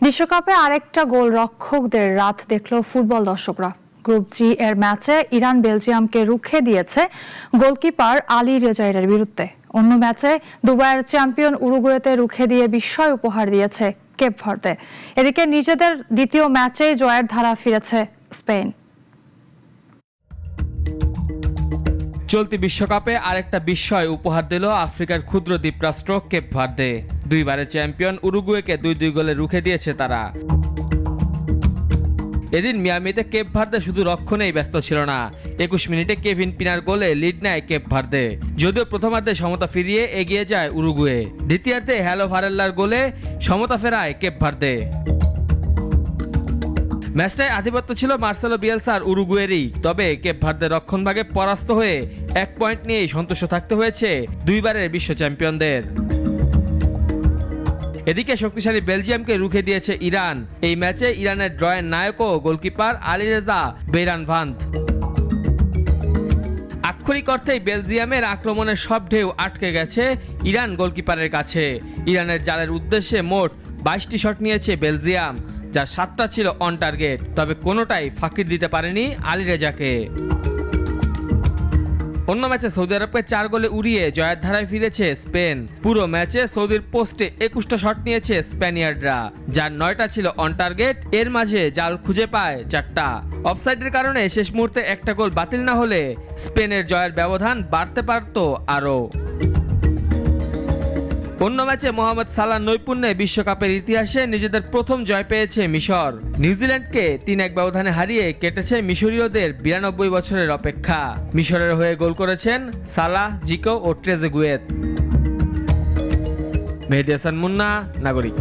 বিশ্বকাপে আরেকটা গোলরক্ষকদের রাত দেখল ফুটবল দর্শকরা। গ্রুপ জি এর ম্যাচে ইরান বেলজিয়ামকে রুখে দিয়েছে গোলকিপার আলী রেজাইয়ের বিরুদ্ধে। অন্য ম্যাচে দুবাইয়ের চ্যাম্পিয়ন উরুগুয়েতে রুখে দিয়ে বিস্ময় উপহার দিয়েছে কেপ ভার্দে। এদিকে নিজেদের দ্বিতীয় ম্যাচেই জয়ের ধারা ফিরেছে স্পেন। চলতি বিশ্বকাপে আরেকটা বিস্ময় উপহার দিল আফ্রিকার ক্ষুদ্র দ্বীপরাষ্ট্র কেপ ভার্দে। দুইবারের চ্যাম্পিয়ন উরুগুয়েকে 2-2 গোলে রুখে দিয়েছে তারা। এদিন মিয়ামিতে কেপ ভার্দে শুধু রক্ষণেই ব্যস্ত ছিল না। 21 মিনিটে কেভিন পিনার গোলে লিড নেয় কেপ ভার্দে। যদিও প্রথমার্ধে সমতা ফিরিয়ে এগিয়ে যায় উরুগুয়ে, দ্বিতীয়ার্ধে হ্যালো ভারেল্লার গোলে সমতা ফেরায় কেপ ভার্দে। ম্যাচটায় আধিপত্য ছিল মার্সেলো বিয়েলসার উরুগুয়েরই। তবে কেপ ভার্দে রক্ষণভাগে পরাস্ত হয়ে 1 পয়েন্ট নিয়েই সন্তুষ্ট থাকতে হয়েছে দুইবারের বিশ্ব চ্যাম্পিয়নদের। এদিকে শক্তিশালী বেলজিয়ামকে রুখে দিয়েছে ইরান। এই ম্যাচে ইরানের ড্রয়ের নায়কও গোলকিপার আলীরেজা বেইরানভান্দ। আক্ষরিক অর্থেই বেলজিয়ামের আক্রমণের সব ঢেউ আটকে গেছে ইরান গোলকিপারের কাছে। ইরানের জালের উদ্দেশ্যে মোট 22টি শট নিয়েছে বেলজিয়াম, যার 7টা ছিল অন টার্গেট। তবে কোনোটাই ফাঁকি দিতে পারেনি আলীরেজাকে। অন্য ম্যাচে সৌদি আরবকে 4 গোলে উড়িয়ে জয়ের ধারায় ফিরেছে স্পেন। পুরো ম্যাচে সৌদির পোস্টে 21টা শট নিয়েছে স্প্যানিয়ার্ডরা, যার 9টা ছিল অন টার্গেট। এর মাঝে জাল খুঁজে পায় 4টা। অফসাইডের কারণে শেষ মুহূর্তে একটা গোল বাতিল না হলে স্পেনের জয়ের ব্যবধান বাড়তে পারত আরও। অন্য ম্যাচে মোহাম্মদ সালাহ নৈপুণ্যে বিশ্বকাপের ইতিহাসে নিজেদের প্রথম জয় পেয়েছে মিশর। নিউজিল্যান্ডকে 3-1 ব্যবধানে হারিয়ে কেটেছে মিশরীয়দের 92 বছরের অপেক্ষা। মিশরের হয়ে গোল করেছেন সালাহ, জিকো ও ট্রেজেগুয়েত। মেহেদী হাসান মুন্না, নাগরিক।